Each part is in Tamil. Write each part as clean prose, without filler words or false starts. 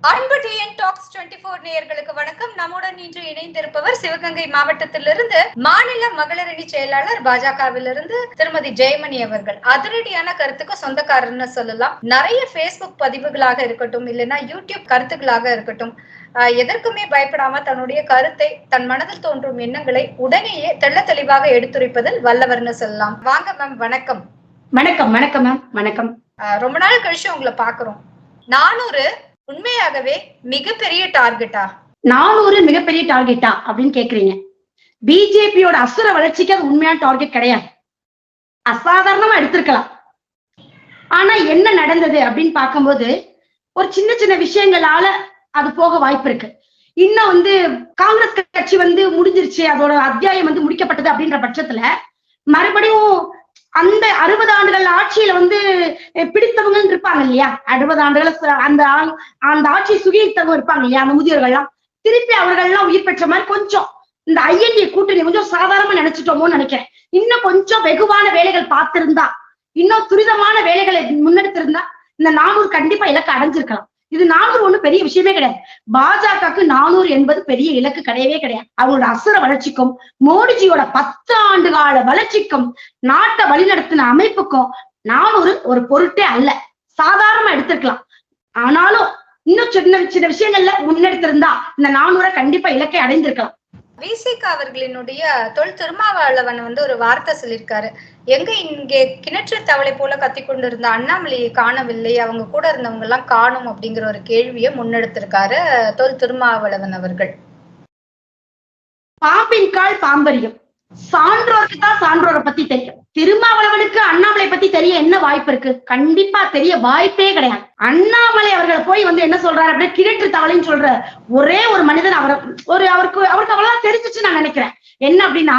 அன்பு டிஎன் டாக்ஸ் 24 நேயர்களுக்கு வணக்கம். நம்முடன் இன்று இணைந்திருப்பவர் சிவகங்கை மாவட்டத்திலிருந்து மாநில மகளிரணி செயலாளர் பாஜகவிலிருந்து திருமதி ஜெயமணி அவர்கள். அதிரடியான கருத்துக்கு சொந்தக்காரர்னு சொல்லலாம். நிறைய பேஸ்புக் பதிவுகளாக இருக்கட்டும், இல்லைன்னா யூடியூப் கருத்துக்களாக இருக்கட்டும், எதற்குமே பயப்படாம தன்னுடைய கருத்தை, தன் மனதில் தோன்றும் எண்ணங்களை உடனேயே தெள்ள தெளிவாக எடுத்துரைப்பதில் வல்லவர்னு சொல்லலாம். வாங்க மேம், வணக்கம். வணக்கம். வணக்கம் மேம், வணக்கம். ரொம்ப நாள் கழிச்சு உங்களை பாக்குறோம். 400 உண்மையாகவே மிகப்பெரிய டார்கெட்டா? 400 மிகப்பெரிய டார்கெட்டா அப்படின்னு கேக்குறீங்க. பிஜேபியோட அசுர வளர்ச்சிக்கு அது உண்மையான டார்கெட் கிடையாது. அசாதாரணமா எடுத்திருக்கலாம். ஆனா என்ன நடந்தது அப்படின்னு பார்க்கும்போது ஒரு சின்ன சின்ன விஷயங்களால அது போக வாய்ப்பு இருக்கு. இன்னும் காங்கிரஸ் கட்சி முடிஞ்சிருச்சு, அதோட அத்தியாயம் முடிக்கப்பட்டது அப்படின்ற பட்சத்துல மறுபடியும் அந்த 60 ஆண்டுகள் ஆட்சியில பிடித்தவங்க இருப்பாங்க இல்லையா, 60 ஆண்டுகள் அந்த ஆட்சி சுகித்தவங்க இருப்பாங்க இல்லையா, அந்த முதியோர்கள்லாம் திருப்பி அவர்கள்லாம் உயிர் பெற்ற மாதிரி கொஞ்சம் இந்த ஐஎன்ஏ கூட்டணி கொஞ்சம் சாதாரணமா நினைச்சிட்டோமோன்னு நினைக்கிறேன். இன்னும் கொஞ்சம் வெகுவான வேலைகள் பார்த்திருந்தா, இன்னும் துரிதமான வேலைகளை முன்னெடுத்திருந்தா இந்த 400 கண்டிப்பா இலக்கு அடைஞ்சிருக்கலாம். இது 400 ஒண்ணு பெரிய விஷயமே கிடையாது. பாஜகவுக்கு 400 என்பது பெரிய இலக்கு கிடையவே கிடையாது. அவங்களோட அசுர வளர்ச்சிக்கும் மோடிஜியோட 10 ஆண்டு கால வளர்ச்சிக்கும் நாட்டை வழிநடத்தின அமைப்புக்கும் 400 ஒரு பொருட்டே அல்ல. சாதாரணமா எடுத்திருக்கலாம். ஆனாலும் இன்னும் சின்ன சின்ன விஷயங்கள்ல முன்னெடுத்திருந்தா இந்த 400 கண்டிப்பா இலக்கை அடைந்திருக்கலாம். விசிக அவர்களினுடைய தொல் திருமாவளவன் ஒரு வார்த்தை சொல்லியிருக்காரு. எங்க இங்கே கிணற்று தவளை போல கத்தி கொண்டிருந்த அண்ணாமலையை காணவில்லை, அவங்க கூட இருந்தவங்க எல்லாம் காணும் அப்படிங்கிற ஒரு கேள்வியை முன்னெடுத்திருக்காரு தொல் திருமாவளவன் அவர்கள். பாம்பின் கால் பாம்பரியம். சான்றோருக்கு தான் சான்றோரை பத்தி தெரியும். திருமாவளவனுக்கு அண்ணாமலை பத்தி தெரிய என்ன வாய்ப்பு இருக்கு? கண்டிப்பா தெரிய வாய்ப்பே கிடையாது. அண்ணாமலை அவர்களை போய் என்ன சொல்றாரு அப்படின்னா கிணற்று தவளைன்னு சொல்ற ஒரே ஒரு மனிதன் அவருக்கு அவ்வளவுதான் தெரிஞ்சிச்சு நான் நினைக்கிறேன். என்ன அப்படின்னா,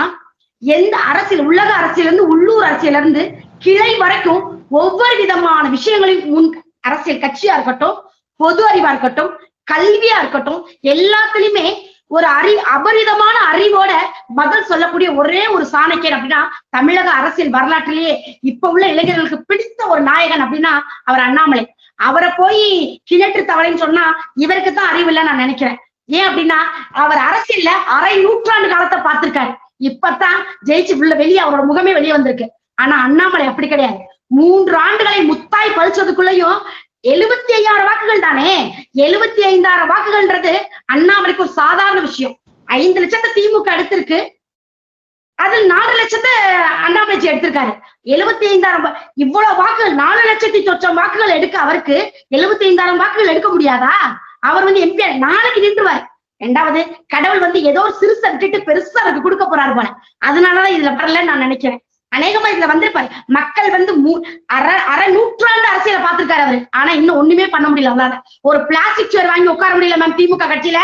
எந்த அரசியல், உலக அரசியல இருந்து உள்ளூர் அரசியல இருந்து கிளை வரைக்கும் ஒவ்வொரு விதமான விஷயங்களையும் அரசியல் கட்சியா இருக்கட்டும், பொது அறிவா இருக்கட்டும், கல்வியா இருக்கட்டும், எல்லாத்துலயுமே ஒரு அபரிதமான அறிவோட பதில் சொல்லக்கூடிய ஒரே ஒரு சாணக்கியன் அப்படின்னா தமிழக அரசியல் வரலாற்றிலேயே இப்ப உள்ள இளைஞர்களுக்கு பிடித்த ஒரு நாயகன் அப்படின்னா அவர் அண்ணாமலை. அவரை போய் கிணற்று தவளைன்னு சொன்னா இவருக்கு தான் அறிவு இல்லைன்னு நான் நினைக்கிறேன். ஏன் அப்படின்னா அவர் அரசியல்ல அரை நூற்றாண்டு காலத்தை பார்த்திருக்காரு. இப்பதான் ஜெயிச்சு வெளியே அவரோட முகமே வெளியே வந்திருக்கு. ஆனா அண்ணாமலை அப்படி கிடையாது. 3 ஆண்டுகளை முத்தாய் பறிச்சதுக்குள்ளயும் 75,000 வாக்குகள் தானே. 75,000 வாக்குகள்ன்றது அண்ணாமலைக்கு ஒரு சாதாரண விஷயம். 5 லட்சத்தை திமுக எடுத்திருக்கு, அதில் 4 லட்சத்தை அண்ணாமலைஜி எடுத்திருக்காரு. 75,000 இவ்வளவு வாக்குகள், 4 லட்சத்தி சொச்சம் வாக்குகள் எடுக்க அவருக்கு 75,000 வாக்குகள் எடுக்க முடியாதா? அவர் எம்பி நாளைக்கு நின்றுவார். 2வது கடவுள் ஏதோ ஒரு சிறுசை விட்டுட்டு பெருசா அவருக்கு கொடுக்க போறாரு போல. அதனாலதான் இதுல வரலன்னு நான் நினைக்கிறேன். அநேகமா இதுல வந்திருப்பாரு. மக்கள் அரை நூற்றாண்டு அரசியல பாத்துருக்காரு அவரு. ஆனா இன்னும் ஒண்ணுமே பண்ண முடியல. அவரால ஒரு பிளாஸ்டிக் சேர் வாங்கி உட்கார முடியல மேம் திமுக கட்சியில.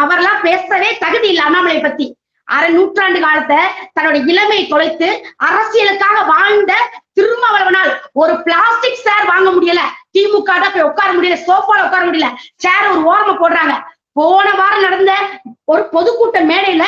அவரெல்லாம் பேசவே தகுதி இல்லை அண்ணாமலை பத்தி. அரை நூற்றாண்டு காலத்தை தன்னோட இளமையை தொலைத்து அரசியலுக்காக வாழ்ந்த திருமாவளவனால் ஒரு பிளாஸ்டிக் சேர் வாங்க முடியல. திமுக தான் போய் உட்கார முடியல, சோஃபால உட்கார முடியல, சேர் ஒரு ஓரமா போடுறாங்க. போன வாரம் நடந்த ஒரு பொதுக்கூட்ட மேடையில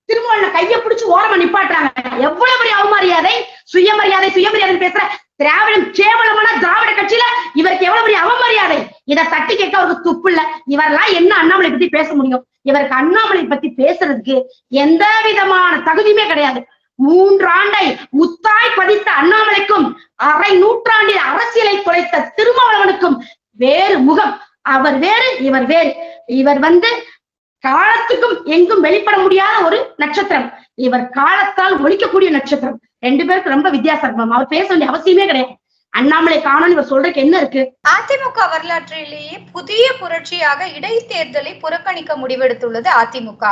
திருமாவளவனை கையை பிடிச்சு ஓரமா நிப்பாட்டுறாங்க. எவ்வளவு பெரிய அவமரியாதை! சுயமரியாதை சுயமரியாதை பேசுற திராவிடம் கேவலமான திராவிட கட்சியில இவருக்கு எவ்வளவு பெரிய அவமரியாதை! இதை தட்டி கேட்க அவருக்கு துப்பு இல்ல. இவரெல்லாம் என்ன அண்ணாமலை பத்தி பேச முடியும்? இவருக்கு அண்ணாமலை பத்தி பேசுறதுக்கு எந்த விதமான தகுதியுமே கிடையாது. 3 ஆண்டை முத்தாய் பதித்த அண்ணாமலைக்கும் அரை நூற்றாண்டில் அரசியலை குலைத்த திருமாவளவனுக்கும் வேறு முகம். அவர் வேறு, இவர் வேறு. இவர் காலத்துக்கும் எங்கும் வெளிப்பட முடியாத ஒரு நட்சத்திரம், இவர் காலத்தால் ஒழிக்கக்கூடிய நட்சத்திரம். 2 பேருக்கு ரொம்ப வித்தியாசம். அவர் பேச வேண்டிய அவசியமே கிடையாது. அண்ணாமலை காணோம் இவர் சொல்றதுக்கு என்ன இருக்கு? அதிமுக வரலாற்றிலேயே புதிய புரட்சியாக இடைத்தேர்தலை புறக்கணிக்க முடிவெடுத்துள்ளது அதிமுக.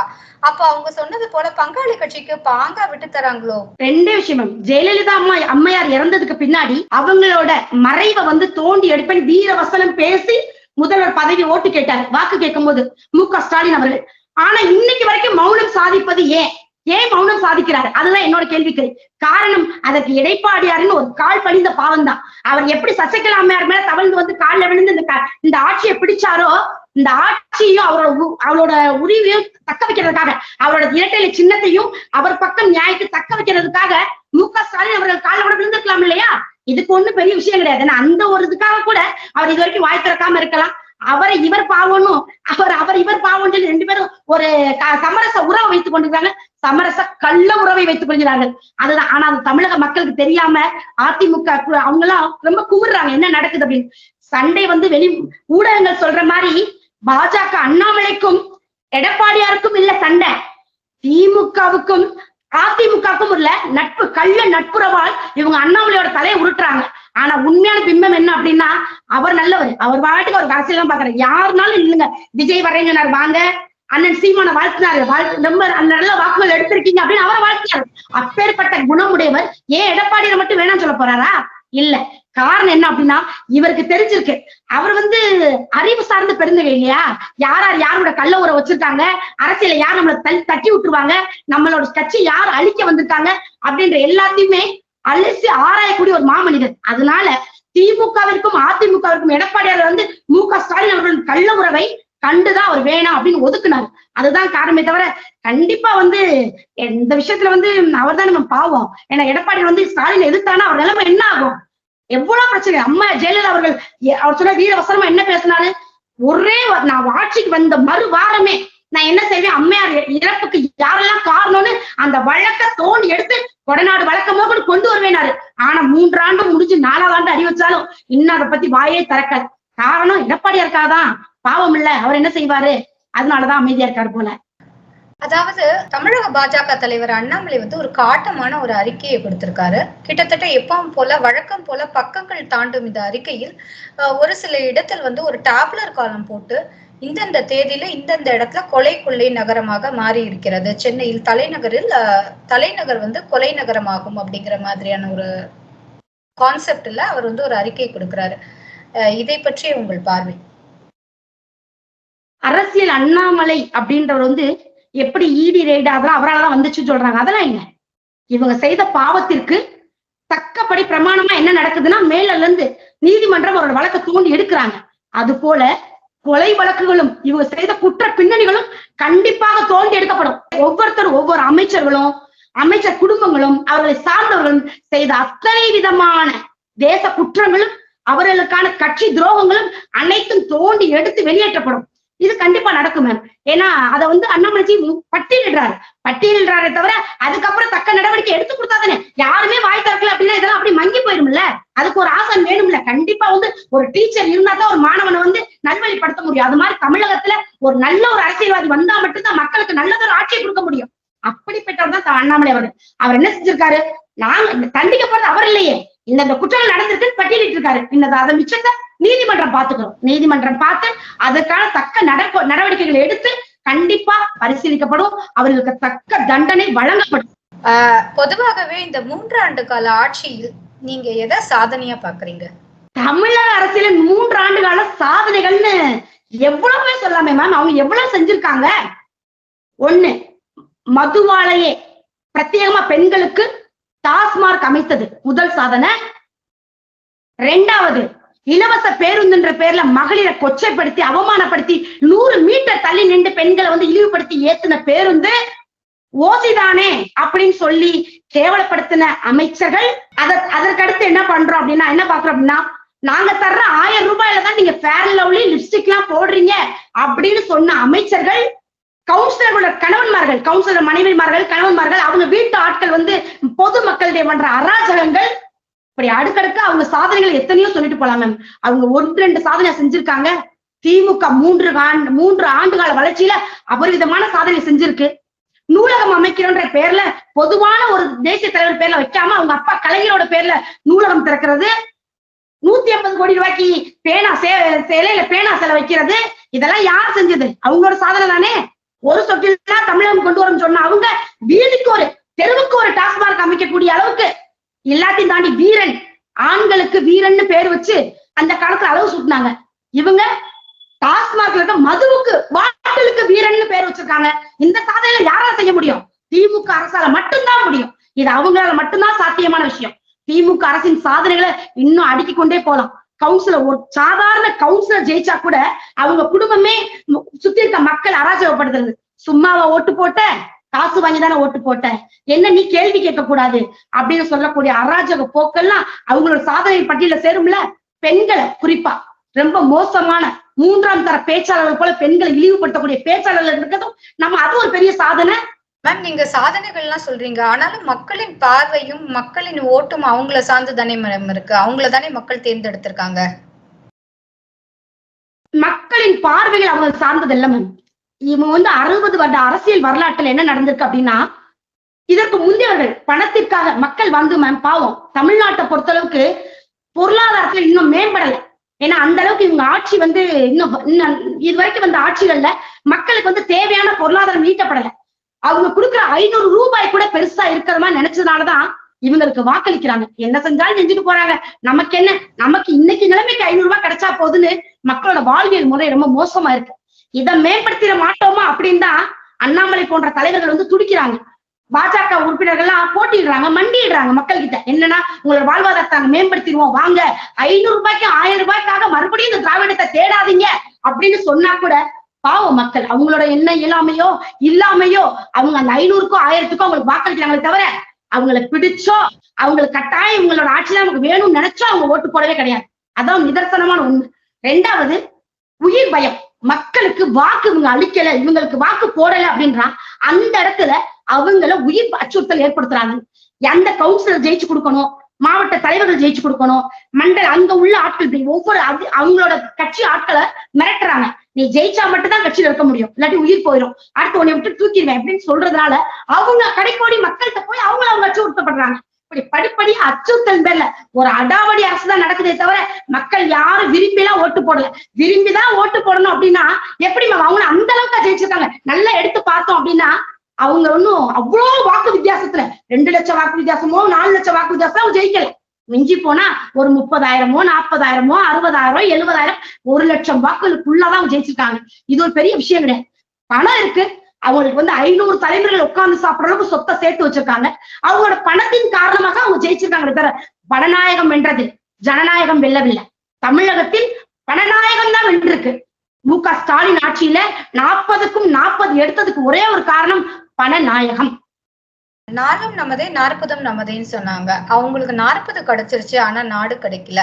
அப்ப அவங்க சொன்னது போல பங்காளி கட்சிக்கு பாங்கா விட்டு தராங்களோ? 2 விஷயம். ஜெயலலிதா அம்மையார் இறந்ததுக்கு பின்னாடி அவங்களோட மறைவை தோண்டி எடுப்பேன் வீரவசனம் பேசி முதல்வர் பதவி ஓட்டு கேட்டார், வாக்கு கேட்கும் போது மு.க. ஸ்டாலின் அவர்கள். ஆனா இன்னைக்கு வரைக்கும் மௌனம் சாதிப்பது ஏன் மௌனம் சாதிக்கிறாரு? அதுதான் என்னோட கேள்விக்கு காரணம். அதற்கு எடப்பாடியாருன்னு ஒரு கால் படிந்த பாவம் தான். அவர் எப்படி சசிகலா அம்மையார் மேல தவழ்ந்து காலில் விழுந்து இந்த ஆட்சியை பிடிச்சாரோ, இந்த ஆட்சியும் அவளோட உரிமையும் தக்க வைக்கிறதுக்காக, அவரோட இரட்டை சின்னத்தையும் அவர் பக்கம் நியாயத்தை தக்க வைக்கிறதுக்காக மு.க. ஸ்டாலின் அவர்கள் காலில் கூட விழுந்திருக்கலாம் இல்லையா? இதுக்கு ஒண்ணும் பெரிய விஷயம் கிடையாது. அந்த ஒரு இதுக்காக கூட அவர் இது வரைக்கும் வாய் திறக்காம இருக்கலாம். அவரை இவர் பாவனும் அவர் இவர் பாவம் சொல்லி ரெண்டு பேரும் ஒரு சமரச உறவை வைத்துக் கொண்டிருக்காங்க. சமரச கள்ள உறவை வைத்துக் கொள்கிறார்கள். அதுதான். ஆனா அது தமிழக மக்களுக்கு தெரியாம அதிமுக அவங்க எல்லாம் ரொம்ப குமுறாங்க என்ன நடக்குது அப்படின்னு. சண்டை வந்து வெளி ஊடகங்கள் சொல்ற மாதிரி பாஜக அண்ணாமலைக்கும் எடப்பாடியாருக்கும் இல்ல சண்டை, திமுகவுக்கும் அதிமுகவுக்கும் இல்ல நட்பு, கள்ள நட்புறவால் இவங்க அண்ணாமலையோட தலையை உருட்டுறாங்க. ஆனா உண்மையான பிம்பம் என்ன அப்படின்னா, அவர் நல்லவர், அவர் வாட்டுக்கு ஒரு அரசியல் தான் பாக்குறாரு. யாருனாலும் இல்லைங்க, விஜய் வரேங்கனார், வாங்க அண்ணன் சீமான வாழ்த்தினாரு, ரொம்ப நல்ல வாக்குகள் எடுத்திருக்கீங்க அப்படின்னு அவரை வாழ்த்தினாரு. அப்பேற்பட்ட குணமுடையவர் ஏன் எடப்பாடியை மட்டும் வேணாம்னு சொல்ல போறாரா? இல்ல. காரணம் என்ன அப்படின்னா, இவருக்கு தெரிஞ்சிருக்கு அவர் வந்து அறிவு சார்ந்த பெருந்தகை இல்லையா, யார் யாரோட கள்ள உறவை வச்சிருக்காங்க, அரசியல யார் நம்மளை தட்டி விட்டுருவாங்க, நம்மளோட கட்சி யார் அழிக்க வந்திருக்காங்க அப்படின்ற எல்லாத்தையுமே அலசி ஆராயக்கூடிய ஒரு மாமனிதர். அதனால திமுகவிற்கும் அதிமுகவிற்கும் எடப்பாடியார் வந்து மு.க. ஸ்டாலின் அவர்களின் கள்ள உறவை கண்டுதான் அவர் வேணாம் அப்படின்னு ஒதுக்குனாரு. அதுதான் காரணமே தவிர கண்டிப்பா வந்து இந்த விஷயத்துல வந்து அவர் தான் நம்ம பாவம். ஏன்னா எடப்பாடி வந்து ஸ்டாலின் எதிர்த்தானா அவர் நிலைமை என்ன ஆகும்? எவ்வளவு பிரச்சனை. அம்மா ஜெயலலிதா அவர்கள் அவர் சொன்ன வீரவசனமா என்ன பேசினாரு, ஒரே நான் ஆட்சிக்கு வந்த மறு வாரமே நான் என்ன செய்வேன், அம்மையார் இறப்புக்கு யாரெல்லாம் காரணம்னு அந்த வழக்க தோண்டி எடுத்து கொடநாடு வழக்கமோ கொண்டு வருவேனாரு. ஆனா 3 ஆண்டு முடிஞ்சு 4வது ஆண்டு அடி வச்சாலும் இன்னும் அதை பத்தி வாயே திறக்காது. காரணம் எடப்பாடியா இருக்காதான், பாவம் இல்ல, அவர் என்ன செய்வாரு, அதனாலதான் அமைதியா இருக்காரு போல. அதாவது தமிழக பாஜக தலைவர் அண்ணாமலை வந்து ஒரு காட்டமான ஒரு அறிக்கையை கொடுத்திருக்காரு. கிட்டத்தட்ட எப்பவும் போல வழக்கம் போல பக்கங்கள் தாண்டும் இந்த அறிக்கையில் ஒரு சில இடத்தில் வந்து ஒரு டாப்லர் காலம் போட்டு இந்தந்த தேதியில இந்தந்த இடத்துல கொலை கொள்ளை நகரமாக மாறி இருக்கிறது, சென்னையில் தலைநகர் வந்து கொலை நகரமாகும் அப்படிங்கிற மாதிரியான ஒரு கான்செப்ட்ல அவர் வந்து ஒரு அறிக்கை கொடுக்கிறாரு. இதை பற்றி உங்கள் பார்வை? அரசியல் அண்ணாமலை அப்படின்றவர் வந்து எப்படி ஈடி ரெய்டு அதெல்லாம் அவரால் வந்துச்சுன்னு சொல்றாங்க. அதெல்லாம் இல்ல. இவங்க செய்த பாவத்திற்கு தக்கப்படி பிரமாணமா என்ன நடக்குதுன்னா, மேல இருந்து நீதிமன்றம் அவரோட வழக்கை தூண்டி எடுக்கிறாங்க. அது போல கொலை வழக்குகளும் இவங்க செய்த குற்ற பின்னணிகளும் கண்டிப்பாக தோண்டி எடுக்கப்படும். ஒவ்வொருத்தரும் ஒவ்வொரு அமைச்சர்களும் அமைச்சர் குடும்பங்களும் அவர்களை சார்ந்தவர்களும் செய்த அத்தனை விதமான தேச குற்றங்களும் அவர்களுக்கான கட்சி துரோகங்களும் அனைத்தும் தோண்டி எடுத்து வெளியேற்றப்படும். இது கண்டிப்பா நடக்கும் மேம். ஏன்னா அதை வந்து அண்ணாமலை பட்டியலிடுறாரே தவிர அதுக்கப்புறம் தக்க நடவடிக்கை எடுத்து கொடுத்தாதானே. யாருமே வாய் திறக்கல அப்படின்னா இதெல்லாம் அப்படி மங்கி போயிரும்ல. அதுக்கு ஒரு ஆசன் வேணும்ல. கண்டிப்பா வந்து ஒரு டீச்சர் இருந்தா தான் ஒரு மாணவனை வந்து நல்வழிப்படுத்த முடியும். அது மாதிரி தமிழகத்துல ஒரு நல்ல ஒரு அரசியல்வாதி வந்தா மட்டும்தான் மக்களுக்கு நல்லதொரு ஆட்சியை கொடுக்க முடியும். அப்படிப்பட்டவர் தான் அண்ணாமலை அவர்கள். அவர் என்ன செஞ்சிருக்காரு, நாங்க தண்டிக்கப்படுறது அவர் இல்லையே, இந்த குற்றங்கள் நடந்திருக்குன்னு பட்டியலிட்டு இருக்காரு. அதை மிச்சத்தை நீதிமன்றம் பாத்துக்கிறோம். நீதிமன்றம் பார்த்து அதற்கான தக்க நடவடிக்கைகளை எடுத்து கண்டிப்பா பரிசீலிக்கப்படும், அவர்களுக்கு தக்க தண்டனை வழங்கப்படும். பொதுவாகவே இந்த 3 ஆண்டு கால ஆட்சியில் நீங்க எதை சாதனையா பாக்குறீங்க? தமிழக அரசியலின் 3 ஆண்டு கால சாதனைகள்னு எவ்வளவுமே சொல்லாமே மேம். அவங்க எவ்வளவு செஞ்சிருக்காங்க. 1, மதுவாலையே பிரத்யேகமா பெண்களுக்கு டாஸ்மார்க் அமைத்தது முதல் சாதனை. 2வது, இலவச பேருந்துன்ற பேர்ல மகளிரை கொச்சைப்படுத்தி அவமானப்படுத்தி 100 மீட்டர் தள்ளி நின்று பெண்களை வந்து இழிவுபடுத்தி ஏத்துன பேருந்து ஓசிதானே அப்படின்னு சொல்லி கேவலப்படுத்தின அமைச்சர்கள். அதற்கடுத்து என்ன பண்றோம் அப்படின்னா, என்ன பாக்குறோம் அப்படின்னா, நாங்க தர்ற 1000 ரூபாயில தான் நீங்க ஃபேர் அண்ட் லவ்லி லிப்ஸ்டிக் எல்லாம் போடுறீங்க அப்படின்னு சொன்ன அமைச்சர்கள். கவுன்சிலர்களோட கணவன்மார்கள், கவுன்சிலர் மனைவிமார்கள், கணவன்மார்கள், அவங்க வீட்டு ஆட்கள் வந்து பொதுமக்களுடைய பண்ற அராஜகங்கள், இப்படி அடுக்கடுக்க அவங்க சாதனைகள் எத்தனையோ சொல்லிட்டு போலாம் மேம். அவங்க 1-2 சாதனை செஞ்சிருக்காங்க. திமுக 3 ஆண்டு கால வளர்ச்சியில அபரிவிதமான சாதனை செஞ்சிருக்கு. நூலகம் அமைக்கிறோன்ற பேர்ல பொதுவான ஒரு தேசிய தலைவர் பேர்ல வைக்காம அவங்க அப்பா கலைஞரோட பேர்ல நூலகம் திறக்கிறது, 150 கோடி ரூபாய்க்கு சிலையில பேனா சிலை வைக்கிறது, இதெல்லாம் யார் செஞ்சது? அவங்களோட சாதனை தானே. ஒரு சொட்டில்தான் தமிழகம் கொண்டு வரும் சொன்ன அவங்க வீதிக்கு ஒரு தெருவுக்கு ஒரு டாஸ்மார்க் அமைக்கக்கூடிய அளவுக்கு எல்லாத்தையும் தாண்டி வீரன், ஆண்களுக்கு வீரன்னு பேர் வச்சு அந்த காலத்துல அளவு சுட்டினாங்க. இவங்க டாஸ்மார்க்ல இருக்க மதுவுக்கு பாட்டிலுக்கு வீரன்னு பேர் வச்சிருக்காங்க. இந்த சாதனையில யாரால செய்ய முடியும்? திமுக அரசால மட்டும்தான் முடியும். இது அவங்களால மட்டும்தான் சாத்தியமான விஷயம். திமுக அரசின் சாதனைகளை இன்னும் அடுக்கிக் கொண்டே போலாம். கவுன்சிலர், ஒரு சாதாரண கவுன்சிலர் ஜெயிச்சா கூட அவங்க குடும்பமே சுத்தி இருக்க மக்கள் அராஜகப்படுத்துறது. சும்மாவா ஓட்டு போட்ட, காசு வாங்கிதானே ஓட்டு போட்ட, என்ன நீ கேள்வி கேட்க கூடாது அப்படின்னு சொல்லக்கூடிய அராஜக போக்கெல்லாம் அவங்களோட சாதனை பட்டியல சேரும்ல. பெண்களை குறிப்பா ரொம்ப மோசமான மூன்றாம் தர பேச்சாளர்கள் போல பெண்களை இழிவுபடுத்தக்கூடிய பேச்சாளர்கள் இருக்கிறதும் நம்ம அது ஒரு பெரிய சாதனை. மேம் நீங்க சாதனைகள் எல்லாம் சொல்றீங்க, ஆனாலும் மக்களின் பார்வையும் மக்களின் ஓட்டும் அவங்கள சார்ந்து தானே மேம் இருக்கு, அவங்கள தானே மக்கள் தேர்ந்தெடுத்திருக்காங்க. மக்களின் பார்வைகள் அவங்க சார்ந்தது இல்ல மேம். இவங்க 60 வருட அரசியல் வரலாற்றுல என்ன நடந்திருக்கு அப்படின்னா, இதற்கு முந்தையவர்கள் பணத்திற்காக மக்கள் வந்து மேம் பாவம் தமிழ்நாட்டை பொறுத்தளவுக்கு பொருளாதாரத்துல இன்னும் மேம்படலை. ஏன்னா அந்த அளவுக்கு இவங்க ஆட்சி இன்னும் இது வரைக்கும் வந்த ஆட்சிகள்ல மக்களுக்கு தேவையான பொருளாதாரம் ஈட்டப்படலை. அவங்க கொடுக்குற 500 ரூபாய் கூட பெருசா இருக்கிற மாதிரி நினைச்சதுனாலதான் இவங்களுக்கு வாக்களிக்கிறாங்க. என்ன செஞ்சாலும் செஞ்சுட்டு போறாங்க, நமக்கு என்ன, நமக்கு இன்னைக்கு நிலைமைக்கு 500 ரூபாய் கிடைச்சா போதுன்னு மக்களோட வாழ்வியல் முறை ரொம்ப மோசமா இருக்கு. இதை மேம்படுத்திட மாட்டோமா அப்படின்னு தான் அண்ணாமலை போன்ற தலைவர்கள் துடிக்கிறாங்க. பாஜக உறுப்பினர்கள்லாம் போட்டிடுறாங்க, மண்டிடுறாங்க மக்கள் கிட்ட. என்னன்னா உங்களோட வாழ்வாதாரத்தை மேம்படுத்திடுவோம் வாங்க, 500 ரூபாய்க்கு 1000 ரூபாய்க்காக மறுபடியும் இந்த திராவிடத்தை தேடாதீங்க அப்படின்னு சொன்னா கூட பாவம் மக்கள் அவங்களோட என்ன இல்லாமையோ அவங்க அந்த 500க்கோ 1000க்கோ அவங்களுக்கு வாக்களிக்கிறாங்களே தவிர அவங்களை பிடிச்சோ அவங்களுக்கு கட்டாயம் இவங்களோட ஆட்சியில நமக்கு வேணும்னு நினைச்சோ அவங்க ஓட்டு போடவே கிடையாது. அதான் நிதர்சனமான உண்மை. 2வது உயிர் பயம். மக்களுக்கு வாக்கு இவங்க அளிக்கல, இவங்களுக்கு வாக்கு போடல அப்படின்றா அந்த இடத்துல அவங்கள உயிர் அச்சுறுத்தல் ஏற்படுத்துறாங்க. எந்த கவுன்சிலர் ஜெயிச்சு கொடுக்கணும், மாவட்ட தலைவர்கள் ஜெயிச்சு கொடுக்கணும், மண்டல அங்க உள்ள ஆட்கள் ஒவ்வொரு அவங்களோட கட்சி ஆட்களை மிரட்டுறாங்க. நீ ஜெயிச்சா மட்டும்தான் கட்சியில இருக்க முடியும், இல்லாட்டி உயிர் போயிடும், அடுத்து உன்னை விட்டு தூக்கிடுவேன் அப்படின்னு சொல்றதுனால அவங்க கடைக்கோடி மக்கள்கிட்ட போய் அவங்க அச்சுறுத்தப்படுறாங்க. இப்படி படிப்படி அச்சுறுத்தல் பேர்ல ஒரு அடாவடி அரசுதான் நடக்குதே தவிர மக்கள் யாரும் விரும்பிலாம் ஓட்டு போடல. விரும்பிதான் ஓட்டு போடணும் அப்படின்னா எப்படி அவங்க அந்த அளவுக்கு ஜெயிச்சிருக்காங்க. நல்லா எடுத்து பார்த்தோம் அப்படின்னா அவங்க அவ்வளவு வாக்கு வித்தியாசத்துல 2 லட்சம் வாக்கு வித்தியாசமோ 4 லட்சம் வாக்கு வித்தியாசம் அவங்க ஜெயிக்கல. மிஞ்சி போனா ஒரு 30,000மோ 40,000மோ 60,000 70,000 1 லட்சம் வாக்குகளுக்குள்ளதான் அவங்க ஜெயிச்சிருக்காங்க. இது ஒரு பெரிய விஷயம் கிடையாது. பணம் இருக்கு அவங்களுக்கு 500 தலைவர்கள் உட்கார்ந்து சாப்பிடுற அளவுக்கு சொத்தை சேர்த்து வச்சிருக்காங்க. அவங்களோட பணத்தின் காரணமாக அவங்க ஜெயிச்சிருக்காங்க. தவிர பணநாயகம் வென்றது, ஜனநாயகம் வெல்லவில்லை. தமிழகத்தில் பணநாயகம் தான் வென்றிருக்கு. மு.க. ஸ்டாலின் ஆட்சியில 40க்கும் 40 எடுத்ததுக்கு ஒரே ஒரு காரணம் பணநாயகம். நாளும் நமதே 40ம் நமதேன்னு சொன்னாங்க. அவங்களுக்கு 40 கிடைச்சிருச்சு, ஆனா நாடு கிடைக்கல.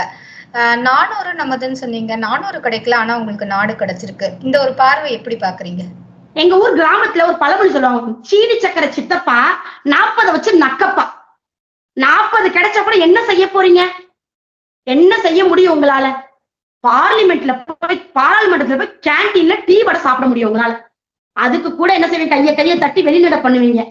400 நமதுன்னு சொன்னீங்க, 400 கிடைக்கல, ஆனா உங்களுக்கு நாடு கிடைச்சிருக்கு. இந்த ஒரு பார்வை எப்படி பாக்குறீங்க? எங்க ஊர் கிராமத்துல ஒரு பழமொழி சொல்லுவாங்க, சீனி சக்கரை சித்தப்பா 40 வச்சு நக்கப்பா. 40 கிடைச்ச கூட என்ன செய்ய போறீங்க? என்ன செய்ய முடியும் உங்களால? பாராளுமன்றத்துல போய் கேன்டீன்ல டீ வடை சாப்பிட முடியும் உங்களால. அதுக்கு கூட என்ன செய்வீங்க? கைய தட்டி வெளிநட பண்ணுவீங்க.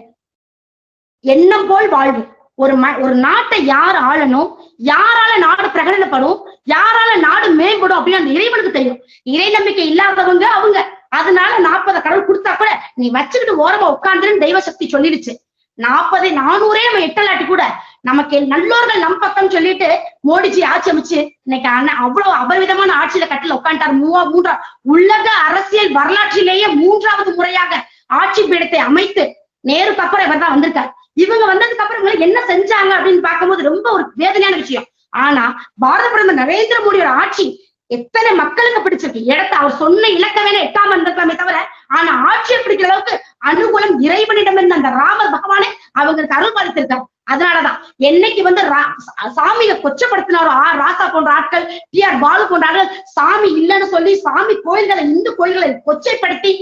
எண்ணம் போல் வாழ்வு. ஒரு நாட்டை யார் ஆளணும், யாரால நாடு பிரகடனப்படும், யாரால நாடு மேம்படும் அப்படின்னு அந்த இறைவனுக்கு தெரியும். இறை நம்பிக்கை இல்லாதவங்க அவங்க. அதனால 40 கடவுள் கொடுத்தா கூட நீ வச்சுக்கிட்டு ஓரமா உட்கார்ந்துன்னு தெய்வ சக்தி சொல்லிடுச்சு. 40 400 நம்ம எட்டலாட்டி கூட நமக்கு நல்லோர்கள் நம் பக்கம் சொல்லிட்டு மோடிஜி ஆட்சி அமைச்சு இன்னைக்கு அவ்வளவு அபரிவிதமான ஆட்சியில கட்டில உட்காந்துட்டாரு. உலக அரசியல் வரலாற்றிலேயே 3வது முறையாக ஆட்சி பீடத்தை அமைத்து நேருக்கு அப்புறம் இவர் தான் வந்திருக்காரு. இவங்க வந்ததுக்கு அப்புறம் இவங்க என்ன செஞ்சாங்க அப்படின்னு பார்க்கும்போது ரொம்ப ஒரு வேதனையான விஷயம். ஆனா பாரத பிரதமர் நரேந்திர மோடியோட ஆட்சி எத்தனை மக்களுக்கு பிடிச்சிருக்கு. இடத்த அவர் சொன்ன இலக்க வேணா எட்டாம இருந்திருக்கலாமே தவிர, ஆனா ஆட்சியை பிடிக்கிற அளவுக்கு அனுகூலம் இறைவனிடம் இருந்த அந்த ராமர் பகவானே அவங்களுக்கு அருள் பாலித்திருக்காரு. அதனாலதான் என்னைக்கு சாமியை கொச்சப்படுத்தினாரோ ராசா போன்ற ஆட்கள், டி.ஆர். பாலு போன்ற ஆட்கள் சாமி இல்லைன்னு சொல்லி சாமி கோயில்களை இந்து கோயில்களை கொச்சைப்படுத்தி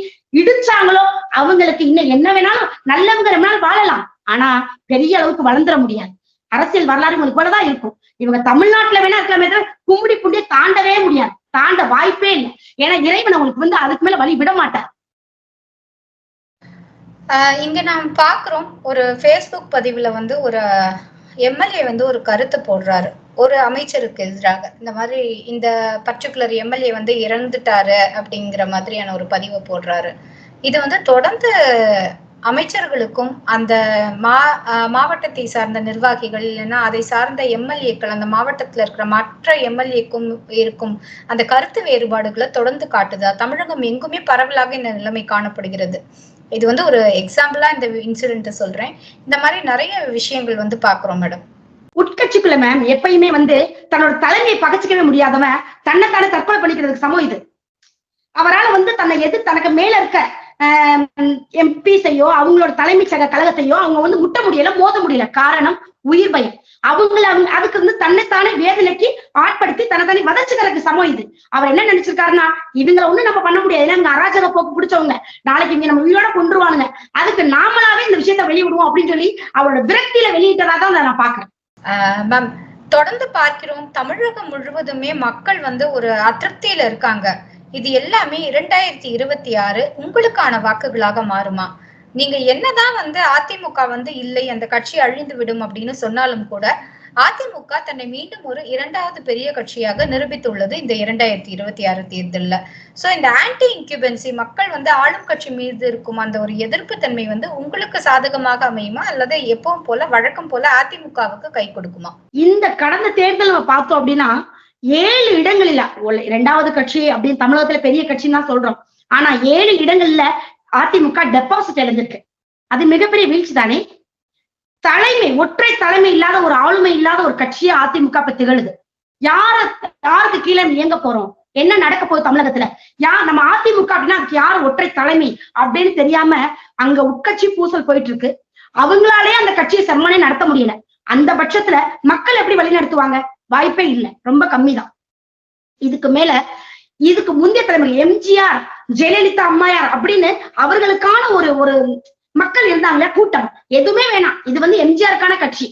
இடிச்சாங்களோ அவங்களுக்கு இன்னும் என்ன வேணாலும் நல்லவங்க வேணாலும் வாழலாம். ஆனா பெரிய அளவுக்கு வளர்ந்துட முடியாது. அரசியல் வரலாறு உங்களுக்கு போலதான் இருக்கும். இவங்க தமிழ்நாட்டுல வேணா இருக்கலாமே தவிர கும்பிடி புண்டியை தாண்டவே முடியாது. தாண்ட வாய்ப்பே இல்லை. ஏன்னா இறைவன் அவங்களுக்கு அதுக்கு மேல வழி விட மாட்டார். இங்க நாம் பாக்குறோம், ஒரு Facebook பதிவுல ஒரு எம்எல்ஏ ஒரு கருத்து போடுறாரு ஒரு அமைச்சருக்கு எதிராக. இந்த மாதிரி இந்த பர்டிகுலர் எம்எல்ஏ இறந்துட்டாரு அப்படிங்கிற மாதிரியான ஒரு பதிவை போடுறாரு. இது தொடர்ந்து அமைச்சர்களுக்கும் அந்த மாவட்டத்தை சார்ந்த நிர்வாகிகள் இல்லைன்னா அதை சார்ந்த எம்எல்ஏக்கள், அந்த மாவட்டத்துல இருக்கிற மற்ற எம்எல்ஏக்கும் இருக்கும் அந்த கருத்து வேறுபாடுகளை தொடர்ந்து காட்டுதா? தமிழகம் எங்குமே பரவலாக இந்த நிலைமை காணப்படுகிறது. இது ஒரு எக்ஸாம்பிளா இந்த இன்சிடென்ட் சொல்றேன். இந்த மாதிரி நிறைய விஷயங்கள் பாக்குறோம் மேடம். உட்கட்சிக்குள்ள மேம் எப்பயுமே தன்னோட தலைமையை பகச்சிக்கவே முடியாதவன் தன்னைத்தானே தற்கொலை பண்ணிக்கிறதுக்கு சமம் இது. அவரால் தன்னை தனக்கு மேல இருக்க எம்பிஸையோ அவங்களோட தலைமை சக கழகத்தையோ அவங்க முட்ட முடியல, மோத முடியல. காரணம் உயிர் பயம். அதுக்கு வந்து தன்னைத்தானே வேதனைக்கு ஆட்படுத்தி தன்னை வதச்சுக்கிறதுக்கு சமம் இது. அவர் என்ன நினைச்சிருக்காருன்னா, இவங்களை ஒண்ணும் நம்ம பண்ண முடியாது, ஏன்னா அராஜக போக்கு பிடிச்சவங்க, நாளைக்கு இங்க நம்ம உயிரோட கொண்டுருவானுங்க, அதுக்கு நாமளாவே இந்த விஷயத்த வெளியிடுவோம் அப்படின்னு சொல்லி அவரோட விரக்தியில வெளியிட்டதா தான் நான் பாக்குறேன். மேம், தொடர்ந்து பார்க்கிறோம் தமிழகம் முழுவதுமே மக்கள் வந்து ஒரு அதிருப்தியில இருக்காங்க. இது எல்லாமே 2026 உங்களுக்கான வாக்குகளாக மாறுமா? நீங்க என்னதான் வந்து அதிமுக வந்து இல்லை, அந்த கட்சி அழிந்து விடும் அப்படின்னு சொன்னாலும் கூட அதிமுக தன்னை மீண்டும் ஒரு 2வது பெரிய கட்சியாக நிரூபித்துள்ளது இந்த 2026 தேர்தல்ல. சோ இந்த ஆன்டி இன்குபென்சி, மக்கள் வந்து ஆளும் கட்சி மீது இருக்கும் அந்த ஒரு எதிர்ப்பு தன்மை வந்து உங்களுக்கு சாதகமாக அமையுமா, அல்லது எப்பவும் போல வழக்கம் போல அதிமுகவுக்கு கை கொடுக்குமா? இந்த கடந்த தேர்தல் நம்ம பார்த்தோம் அப்படின்னா 7 இடங்களில 2வது கட்சி அப்படின்னு தமிழகத்துல பெரிய கட்சின்னு தான் சொல்றோம். ஆனா 7 இடங்கள்ல அதிமுக டெபாசிட் இழந்திருக்கு. அது மிகப்பெரிய வீழ்ச்சி தானே. ஒற்றை தலைமை இல்லாத ஒரு ஆளுமை இல்லாத ஒரு கட்சியா அதிமுக இப்ப திகழுது. யாருக்கு கீழே இயங்க போறோம், என்ன நடக்க போகுது தமிழகத்துல, நம்ம அதிமுக அப்படின்னா அதுக்கு யார் ஒற்றை தலைமை அப்படின்னு தெரியாம அங்க உட்கட்சி பூசல் போயிட்டு இருக்கு. அவங்களாலே அந்த கட்சியை செம்மனே நடத்த முடியல. அந்த பட்சத்துல மக்கள் எப்படி வழி நடத்துவாங்க? வாய்ப்பே இல்லை, ரொம்ப கம்மிதான். இதுக்கு முந்தைய தலைமுறை எம்ஜிஆர், ஜெயலலிதா அம்மையார் அப்படின்னு அவர்களுக்கான ஒரு மக்கள் இருந்தாங்களே, கூட்டம், எதுவுமே வேணாம், இது வந்து எம்ஜிஆருக்கான கட்சி,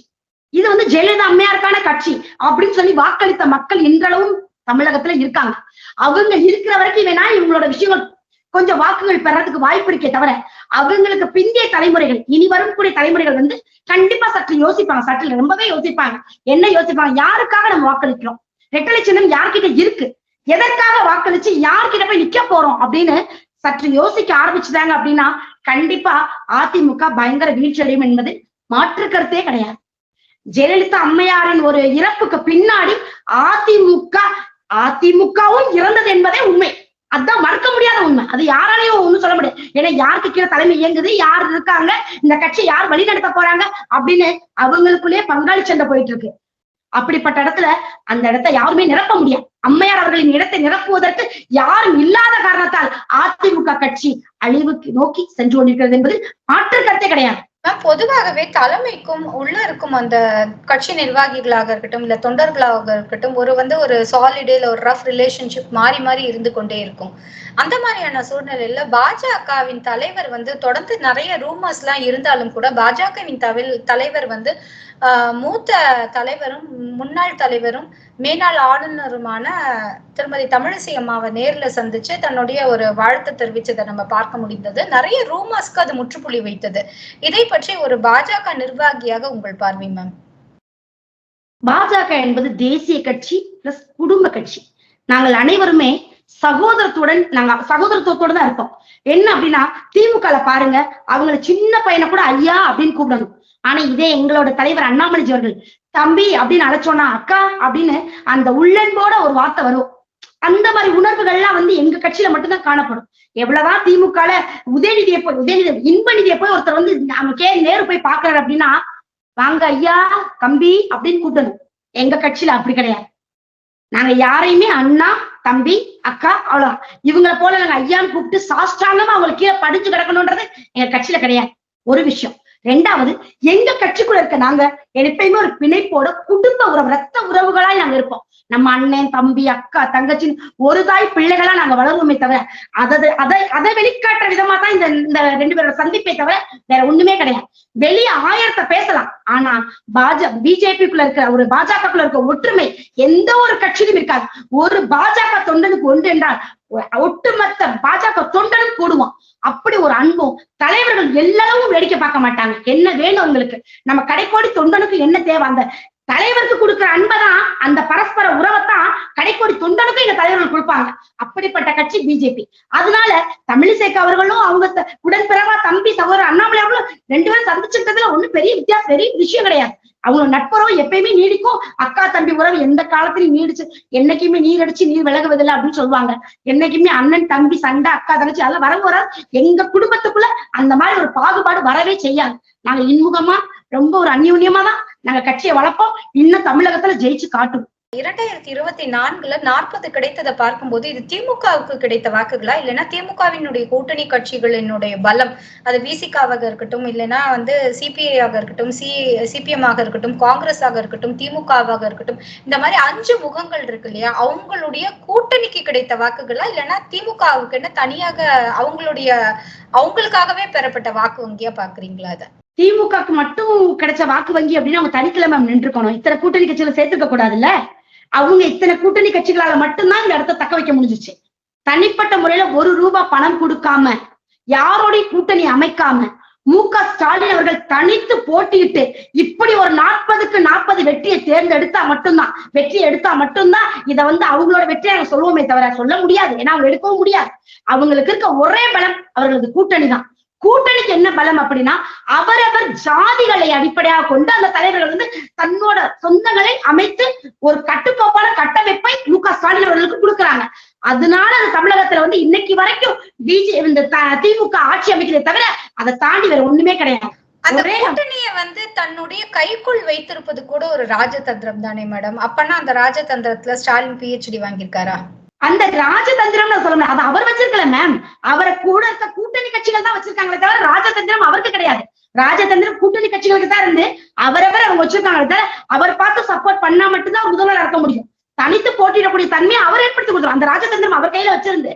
இது வந்து ஜெயலலிதா அம்மையாருக்கான கட்சி அப்படின்னு சொல்லி வாக்களித்த மக்கள் இன்றளவும் தமிழகத்துல இருக்காங்க. அவங்க இருக்கிற வரைக்கும் வேணா இவங்களோட விஷயங்கள் கொஞ்சம் வாக்குகள் பெறறதுக்கு வாய்ப்பு இருக்கே தவிர, அவங்களுக்கு பிந்தைய தலைமுறைகள், இனி வரக்கூடிய தலைமுறைகள் வந்து கண்டிப்பா சற்று யோசிப்பாங்க, சற்று ரொம்பவே யோசிப்பாங்க. என்ன யோசிப்பாங்க? யாருக்காக நம்ம வாக்களிக்கிறோம், ரெட்டலை சின்னம் யார்கிட்ட இருக்கு, எதற்காக வாக்களிச்சு யார்கிட்ட போய் நிக்க போறோம் அப்படின்னு சற்று யோசிக்க ஆரம்பிச்சுட்டாங்க அப்படின்னா கண்டிப்பா அதிமுக பயங்கர வீழ்ச்சி அடையும் என்பது மாற்று கருத்தே கிடையாது. ஜெயலலிதா அம்மையாரின் ஒரு இறப்புக்கு பின்னாடி அதிமுகவும் இறந்தது என்பதே உண்மை. அதுதான் மறக்க முடியாத உண்மை. அது யாராலையும் ஒண்ணும் சொல்ல முடியாது. ஏன்னா யாருக்கு கீழே தலைமை இயங்குது, யார் இருக்காங்க, இந்த கட்சி யார் வழி நடத்த போறாங்க அப்படின்னு அவங்களுக்குள்ளேயே பங்காளி சண்டை போயிட்டு இருக்கு. அப்படிப்பட்ட இடத்துல அந்த இடத்தை யாருமே நிரப்ப முடியாது. அம்மையார் அவர்களின் இடத்தை நிரப்புவதற்கு யாரும் இல்லாத காரணத்தால் அதிமுக கட்சி அழிவுக்கு நோக்கி சென்று கொண்டிருக்கிறது என்பது மாற்று கருத்தே கிடையாது. பொதுவாகவே தலைமைக்கும் உள்ள இருக்கும் அந்த கட்சி நிர்வாகிகளாக இருக்கட்டும், இல்ல தொண்டர்களாக இருக்கட்டும், ஒரு சாலிட் இல்ல ஒரு ரஃப் ரிலேஷன்ஷிப் மாறி மாறி இருந்து கொண்டே இருக்கும். அந்த மாதிரியான சூழ்நிலையில பாஜகவின் தலைவர் வந்து தொடர்ந்து நிறைய ரூமர்ஸ் எல்லாம் இருந்தாலும் கூட பாஜகவின் தலைவர் வந்து மூத்த தலைவரும் முன்னாள் தலைவரும் மேனாள் ஆளுநருமான திருமதி தமிழிசை அம்மாவை நேர்ல சந்திச்சு தன்னுடைய ஒரு வாழ்த்து தெரிவிச்சதை நம்ம பார்க்க முடிந்தது. நிறைய ரூமர்ஸ்க்கு அது முற்றுப்புள்ளி வைத்தது. இதை பற்றி ஒரு பாஜக நிர்வாகியாக உங்கள் பார்வை மேம்? பாஜக என்பது தேசிய கட்சி பிளஸ் குடும்ப கட்சி. நாங்கள் அனைவருமே சகோதரத்துவத்தோட தான் இருப்போம். என்ன அப்படின்னா திமுக பாருங்க, அவங்களை சின்ன பையனை கூட ஐயா அப்படின்னு கூப்பிடணும். ஆனா இதே எங்களோட தலைவர் அண்ணாமலைஜி அவர்கள் தம்பி அப்படின்னு அழைச்சோன்னா அக்கா அப்படின்னு அந்த உள்ளன்போட ஒரு வார்த்தை வரும். அந்த மாதிரி உணர்வுகள்லாம் வந்து எங்க கட்சியில மட்டும்தான் காணப்படும். எவ்வளவுதான் திமுக இன்ப நிதியை போய் ஒருத்தர் வந்து நேரு போய் பாக்குறாரு அப்படின்னா வாங்க ஐயா தம்பி அப்படின்னு கூப்பிடணும். எங்க கட்சியில அப்படி கிடையாது. நாங்க யாரையுமே அண்ணா தம்பி அக்கா அவ்வளவுதான். இவங்களை போல நாங்க ஐயான்னு கூப்பிட்டு சாஷ்டாங்கமா அவங்களுக்கு கீழே படிச்சு கிடக்கணும்ன்றது எங்க கட்சியில கிடையாது. ஒரு விஷயம். 2வது, எங்க கட்சிக்குள்ள இருக்க நாங்க எப்பயுமே ஒரு பிணைப்போட குடும்ப உறவு, ரத்த உறவுகளாய் நாங்க இருப்போம். நம்ம அண்ணன் தம்பி அக்கா தங்கச்சி ஒரு தாய் பிள்ளைகளா நாங்க வளருவோமே தவிர அதை வெளிக்காட்டுற விதமா தான் இந்த 2 பேரோட சந்திப்பை தவிர வேற ஒண்ணுமே கிடையாது. வெளியே 1000 பேசலாம், ஆனா பிஜேபிக்குள்ள இருக்கிற ஒரு பாஜகக்குள்ள இருக்க ஒற்றுமை எந்த ஒரு கட்சியிலும் இருக்காது. ஒரு பாஜக தொண்டனுக்கு ஒன்று என்றால் ஒட்டுமொத்த பாஜக தொண்டனும் கூடுவோம். அப்படி ஒரு அன்பும் தலைவர்கள் எல்லாரும் வேடிக்கை பார்க்க மாட்டாங்க. என்ன வேணும் உங்களுக்கு, நம்ம கடைக்கோடி தொண்டனுக்கு என்ன தேவை, அந்த தலைவருக்கு கொடுக்குற அன்பதான், அந்த பரஸ்பர உறவைத்தான் கடைக்கோடி தொண்டனுக்கும் எங்க தலைவர்கள் கொடுப்பாங்க. அப்படிப்பட்ட கட்சி பிஜேபி. அதனால தமிழிசைக்கு அவர்களும் அவங்க உடன்பிறவா தம்பி சகோதரர் அண்ணாமலை அவர்களும் 2 பேரும் சந்திச்சுட்டதுல ஒண்ணும் பெரிய விஷயம் கிடையாது. அவங்க நட்புறவு எப்பயுமே நீடிக்கும். அக்கா தம்பி உறவு எந்த காலத்திலையும் நீடிச்சு, என்னைக்குமே நீர் அடிச்சு நீர் விலகுவதில்லை அப்படின்னு சொல்லுவாங்க. என்னைக்குமே அண்ணன் தம்பி சண்டை அக்கா தங்கச்சி அதெல்லாம் வரவு வராது. எங்க குடும்பத்துக்குள்ள அந்த மாதிரி ஒரு பாகுபாடு வரவே செய்யாது. நாங்க இன்முகமா ரொம்ப ஒரு அந்யூன்யமா தான் நாங்க கட்சியை வளர்ப்போம். இன்னும் தமிழகத்துல ஜெயிச்சு காட்டுவோம். 2024 40 கிடைத்ததை பார்க்கும்போது இது திமுகவுக்கு கிடைத்த வாக்குகளா, இல்லைன்னா திமுகவினுடைய கூட்டணி கட்சிகளினுடைய பலம், அது விசிகாவாக இருக்கட்டும், இல்லைன்னா சிபிஐ ஆக இருக்கட்டும், சிபிஎம் ஆக இருக்கட்டும், காங்கிரஸ் ஆக இருக்கட்டும், திமுகவாக இருக்கட்டும், இந்த மாதிரி 5 முகங்கள் இருக்கு இல்லையா, அவங்களுடைய கூட்டணிக்கு கிடைத்த வாக்குகளா, இல்லைன்னா திமுகவுக்கு தனியாக அவங்களுக்காகவே பெறப்பட்ட வாக்கு வங்கியா பாக்குறீங்களா? அதை திமுகக்கு மட்டும் கிடைச்ச வாக்கு வங்கி அப்படின்னு அவங்க தனிக்கிழமை நின்றுக்கணும். இத்தனை கூட்டணி கட்சிகளை சேர்த்துக்க கூடாதுல்ல. அவங்க இத்தனை கூட்டணி கட்சிகளால மட்டும்தான் இந்த இடத்த தக்க வைக்க முடிஞ்சிச்சு. தனிப்பட்ட முறையில ₹1 பணம் கொடுக்காம, யாரோடைய கூட்டணி அமைக்காம, மு.க. ஸ்டாலின் அவர்கள் தனித்து போட்டியிட்டு இப்படி ஒரு 40க்கு 40 வெற்றியை வெற்றி எடுத்தா மட்டும்தான் இதை அவங்களோட வெற்றியை நாங்க சொல்லுவோமே தவிர சொல்ல முடியாது. ஏன்னா அவங்க எடுக்கவும் முடியாது. அவங்களுக்கு இருக்க ஒரே பலம் அவர்களது கூட்டணி தான். கூட்டணிக்கு என்ன பலம் அப்படின்னா, அவரவர் ஜாதிகளை அடிப்படையாக கொண்டு அந்த தலைவர்கள் தன்னோட சொந்தங்களை அமைத்து ஒரு கட்டுக்கோப்பான கட்டமைப்பை மு.க. ஸ்டாலின் அவர்களுக்கு கொடுக்குறாங்க. அதனால அது தமிழகத்துல இன்னைக்கு வரைக்கும் திமுக ஆட்சி அமைக்கிறதை தவிர அதை தாண்டி வேற ஒண்ணுமே கிடையாது. அந்த கூட்டணியை தன்னுடைய கைக்குள் வைத்திருப்பது கூட ஒரு ராஜதந்திரம் தானே மேடம்? அப்பனா அந்த ராஜதந்திரத்துல ஸ்டாலின் PhD வாங்கியிருக்காரா? அந்த ராஜதந்திரம் சொல்ல முடியாது, அது அவர் வச்சிருக்கல மேம். அவரை கூட இருக்க கூட்டணி கட்சிகள் தான் வச்சிருக்காங்களே தவிர ராஜதந்திரம் அவருக்கு கிடையாது. ராஜதந்திரம் கூட்டணி கட்சிகளுக்கு தான் இருந்து அவரவர் அவங்க வச்சிருக்காங்களே தவிர அவர் பார்த்து சப்போர்ட் பண்ணா மட்டும்தான் முதல்வர் இருக்க முடியும். தனித்து போட்டியிடக்கூடிய தன்மையை அவர் ஏற்படுத்தி கொடுத்தார். அந்த ராஜதந்திரம் அவர் கையில வச்சிருந்து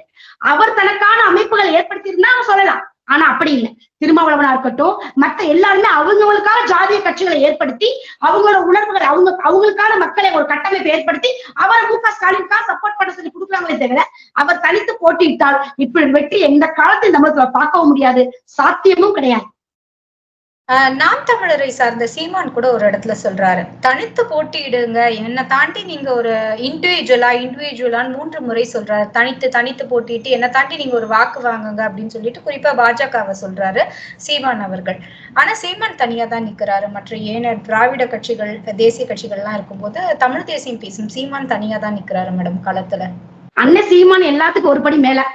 அவர் தனக்கான அமைப்புகளை ஏற்படுத்தி இருந்தா அவங்க சொல்லலாம். ஆனா அப்படி இல்லை. திருமாவளவனா இருக்கட்டும், மற்ற எல்லாருமே அவங்களுக்கான ஜாதிய கட்சிகளை ஏற்படுத்தி அவங்களோட உணர்வுகளை அவங்களுக்கான மக்களை ஒரு கட்டமைப்பை ஏற்படுத்தி அவரை மு.க. ஸ்டாலினுக்காக சப்போர்ட் பண்ண சொல்லி கொடுக்குறாங்களே தவிர அவர் தனித்து போட்டியிட்டால் இப்படி வெற்றி எந்த காலத்தில் நம்மளுக்கு பார்க்கவும் முடியாது, சாத்தியமும் கிடையாது. நாம் தமிழரை சார்ந்த சீமான் கூட ஒரு இடத்துல சொல்றாரு, தனித்து போட்டியிடுங்க, என்னை தாண்டி நீங்க ஒரு இண்டிவிஜுவலான்னு 3 முறை சொல்றாரு. தனித்து போட்டிட்டு என்னை தாண்டி நீங்க ஒரு வாக்கு வாங்குங்க அப்படின்னு சொல்லிட்டு குறிப்பா பாஜகவை சொல்றாரு சீமான் அவர்கள். ஆனா சீமான் தனியா தான் நிக்கிறாரு. மற்ற திராவிட கட்சிகள், தேசிய கட்சிகள் எல்லாம் இருக்கும்போது தமிழ் தேசியம் பேசும் சீமான் தனியா தான் நிக்கிறாரு மேடம் களத்துல. அண்ணன் சீமான் எல்லாத்துக்கும் ஒரு படி மேல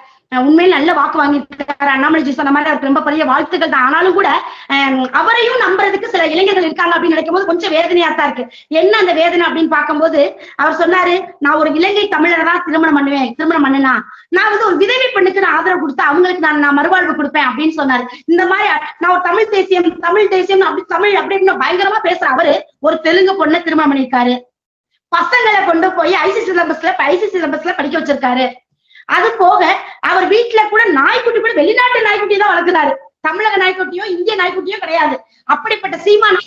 உண்மையில நல்ல வாக்கு வாங்கியிருக்காரு. அண்ணாமலை சொன்ன மாதிரி அவருக்கு ரொம்ப பெரிய வாழ்த்துக்கள் தான். ஆனாலும் கூட அவரையும் நம்புறதுக்கு சில இளைஞர்கள் இருக்காங்க அப்படின்னு நினைக்கும் போது கொஞ்சம் வேதனையா தான் இருக்கு. என்ன அந்த வேதனை அப்படின்னு பார்க்கும்போது அவர் சொன்னாரு, நான் ஒரு இலங்கை தமிழரை தான் திருமணம் பண்ணுனா நான் ஒரு விதவை பெண்ணுக்கு நான் ஆதரவு கொடுத்து அவங்களுக்கு நான் மறுவாழ்வு கொடுப்பேன் அப்படின்னு சொன்னாரு. இந்த மாதிரி நான் ஒரு தமிழ் தேசியம் அப்படி தமிழ் அப்படின்னு பயங்கரமா பேசுற அவரு ஒரு தெலுங்கு பொண்ணை திருமணம் பண்ணிருக்காரு. பசங்களை கொண்டு போய் ஐசிசி சிலபஸ்ல படிக்க வச்சிருக்காரு. அது போக அவர் வீட்டுல கூட நாய்க்குட்டி கூட வெளிநாட்டு நாய்க்குட்டி தான் வளர்க்கிறாரு. தமிழக நாய்க்குட்டியோ இந்திய நாய்க்குட்டியோ கிடையாது. அப்படிப்பட்ட சீமான்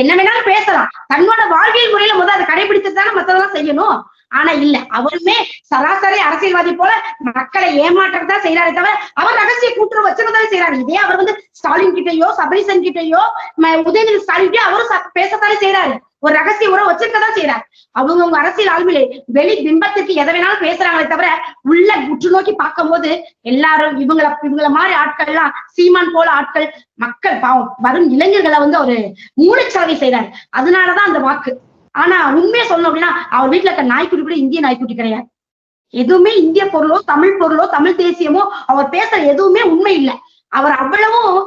என்ன வேணாலும் பேசலாம். தன்னோட வாழ்வியல் முறையில அதை கடைபிடித்து தானே மத்ததெல்லாம் செய்யணும். ஆனா இல்ல, அவருமே சராசரி அரசியல்வாதி போல மக்களை ஏமாற்றத்தான் செய்யறாரு தவிர அவர் ரகசிய கூட்டுறவு வச்சிருந்தாலும் செய்யறாரு. இதே அவர் ஸ்டாலின் கிட்டயோ சபரீசன் கிட்டயோ உதயநிதி ஸ்டாலின் கிட்டயோ அவரும் பேசத்தானே செய்யறாரு. ஒரு ரகசிய உறவு வச்சிருக்கதான் செய்யறாரு. அவங்க அரசியல் ஆளுமையிலே வெளி பிம்பத்துக்கு எதை வேணாலும் பேசுறாங்களே தவிர உள்ள உற்று நோக்கி பார்க்கும் போது எல்லாரும் இவங்கள மாதிரி ஆட்கள் எல்லாம் சீமான் போல ஆட்கள் மக்கள் பாவம் வரும் இளைஞர்களை ஒரு மூளைச்சலவை செய்யறாரு. அதனாலதான் அந்த வாக்கு. ஆனா உண்மையை சொல்லணும் அப்படின்னா அவர் வீட்டுல இருக்க நாய்க்குட்டி கூட இந்திய நாய்க்குட்டி கிடையாது. எதுவுமே இந்திய பொருளோ தமிழ் தேசியமோ அவர் பேசுற எதுவுமே உண்மை இல்லை. அவர் அவ்வளவும்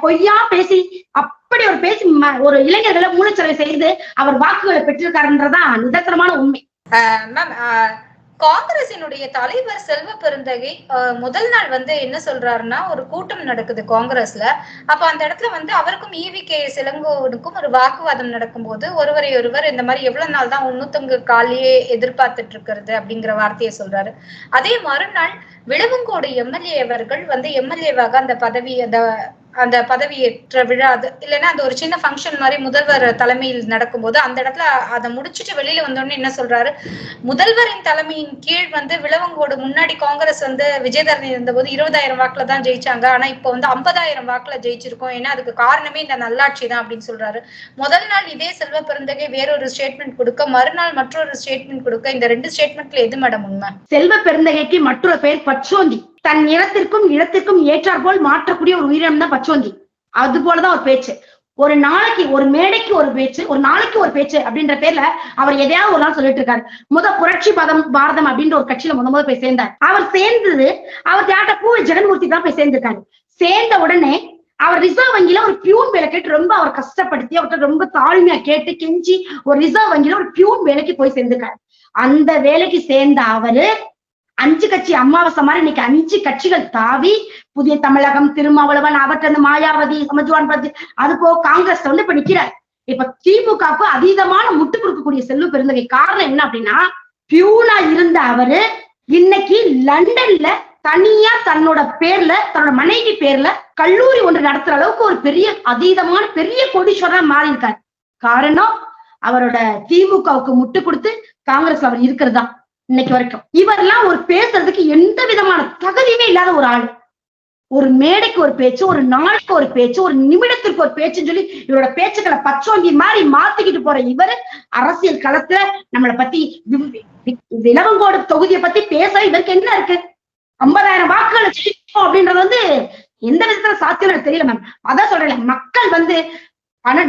பொய்யா பேசி அப்படி ஒரு பேசி ஒரு இளைஞர்களை மூளைச்சலவை செய்து அவர் வாக்குகளை பெற்றிருக்காருன்றதான் நிதர்சனமான உண்மை. மேம், காங்கிரசினுடைய தலைவர் செல்வ பெருந்தகை முதல் நாள் என்ன சொல்றாருன்னா, ஒரு கூட்டம் நடக்குது காங்கிரஸ்ல. அப்ப அந்த இடத்துல அவருக்கும் EVKS இளங்கோவனுக்கும் ஒரு வாக்குவாதம் நடக்கும்போது ஒருவர் இந்த மாதிரி எவ்வளவு நாள் தான் உன்னுத்தங்க காலையே எதிர்பார்த்துட்டு இருக்கிறது அப்படிங்கிற வார்த்தையை சொல்றாரு. அதே மறுநாள் விளவங்கோடு MLA அவர்கள் MLA-வாக அந்த பதவியேற்ற விழா, அது இல்லைன்னா அந்த ஒரு சின்ன ஃபங்க்ஷன் மாதிரி முதல்வர் தலைமையில் நடக்கும்போது அந்த இடத்துல அதை முடிச்சுட்டு வெளியில வந்தோடனே என்ன சொல்றாரு, முதல்வரின் தலைமையின் கீழ் விளவங்கோடு முன்னாடி காங்கிரஸ் விஜயதரணி இருந்தபோது 20,000 வாக்குல தான் ஜெயிச்சாங்க. ஆனா இப்போ 50,000 வாக்குல ஜெயிச்சிருக்கோம். ஏன்னா அதுக்கு காரணமே இந்த நல்லாட்சி தான் அப்படின்னு சொல்றாரு. முதல் நாள் இதே செல்வ பெருந்தகை வேறொரு ஸ்டேட்மெண்ட் கொடுக்க, மறுநாள் மற்றொரு ஸ்டேட்மெண்ட் கொடுக்க. இந்த 2 ஸ்டேட்மெண்ட்ல எது மேடம் உண்மை? செல்வ பெருந்தகைக்கு மற்றொரு பெயர் பச்சோந்தி. தன் நிறத்திற்கும் இடத்திற்கும் ஏற்றாற் போல் மாற்றக்கூடிய ஒரு உயிரினம் தான் பச்சோந்தி. அது போலதான் ஒரு பேச்சு. ஒரு நாளைக்கு ஒரு மேடைக்கு ஒரு பேச்சு, ஒரு நாளைக்கு ஒரு பேச்சு அப்படின்ற பேர்ல அவர் எதையாவது ஒரு நாள் சொல்லிட்டு இருக்காரு. புரட்சி பாரதம் அப்படின்ற ஒரு கட்சியில முதல் போய் சேர்ந்தார். அவர் சேர்ந்தது அவர் யார்ட்ட பூ ஜெகன்மூர்த்தி தான் போய் சேர்ந்திருக்காரு. சேர்ந்த உடனே அவர் ரிசர்வ் வங்கியில ஒரு பியூன் வேலை கேட்டு ரொம்ப அவர் கஷ்டப்படுத்தி அவர்கிட்ட ரொம்ப தாழ்மையா கேட்டு கெஞ்சி ஒரு ரிசர்வ் வங்கியில ஒரு பியூன் வேலைக்கு போய் சேர்ந்திருக்காரு. அந்த வேலைக்கு சேர்ந்த அவரு 5 கட்சி அமாவாசை மாதிரி இன்னைக்கு 5 கட்சிகள் தாவி புதிய தமிழகம், திருமாவளவன், அவற்ற மாயாவதி, சமாஜ்வாடி பார்ட்டி, அது போக காங்கிரஸ் வந்து இப்ப நிக்கிறார். இப்ப திமுகவுக்கு அதீதமான முட்டு கொடுக்கக்கூடிய செல்வ பெருந்தகை. காரணம் என்ன அப்படின்னா, பியூனா இருந்த அவரு இன்னைக்கு லண்டன்ல தனியா தன்னோட பேர்ல, தன்னோட மனைவி பேர்ல கல்லூரி ஒன்று நடத்துற அளவுக்கு ஒரு பெரிய அதீதமான பெரிய கோடீஸ்வரனா மாறி இருக்காரு. காரணம் அவரோட திமுகவுக்கு முட்டு கொடுத்து காங்கிரஸ்ல அவர் இருக்கிறது தான் இன்னைக்கு வரைக்கும். இவரெல்லாம் ஒரு பேசுறதுக்கு எந்த விதமான தகுதியுமே இல்லாத ஒரு ஆள். ஒரு மேடைக்கு ஒரு பேச்சு, ஒரு நாளைக்கு ஒரு பேச்சு, ஒரு நிமிடத்திற்கு ஒரு பேச்சுன்னு சொல்லி இவரோட பேச்சுக்களை பச்சோந்தி மாதிரி மாத்திக்கிட்டு போற இவரு அரசியல் களத்துல நம்மளை பத்தி விலவங்கோடு தொகுதியை பத்தி பேச இவருக்கு என்ன இருக்கு? 50,000 வாக்குகளை ஜெயிப்போம் அப்படின்றது வந்து எந்த விதத்துல சாத்தியம் தெரியல மேம். அதான் சொல்றேன், மக்கள் வந்து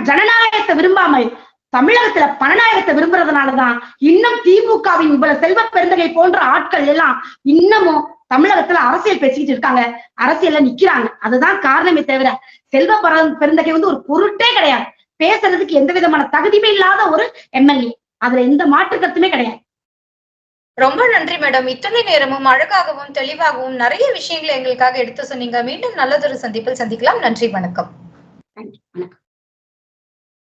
ஜனநாயகத்தை விரும்பாமல் தமிழகத்துல பணநாயகத்தை விரும்புறதுனாலதான் இன்னும் திமுகவின் இவ்வளவு செல்வ பெருந்தகை போன்ற ஆட்கள் எல்லாம் இன்னமும் தமிழகத்துல அரசியல் பேசிக்கிட்டு இருக்காங்க, அரசியல்ல நிக்கிறாங்க. அதுதான் காரணமே தவிர செல்வ பெருந்தகை வந்து ஒரு பொருட்டே கிடையாது. பேசுறதுக்கு எந்த விதமான தகுதியுமே இல்லாத ஒரு எம்எல்ஏ. அதுல எந்த மாற்று கருத்துமே கிடையாது. ரொம்ப நன்றி மேடம். இத்தனை நேரமும் அழகாகவும் தெளிவாகவும் நிறைய விஷயங்களை எங்களுக்காக எடுத்து சொன்னீங்க. மீண்டும் நல்லதொரு சந்திப்பில் சந்திக்கலாம். நன்றி, வணக்கம். நன்றி, வணக்கம்.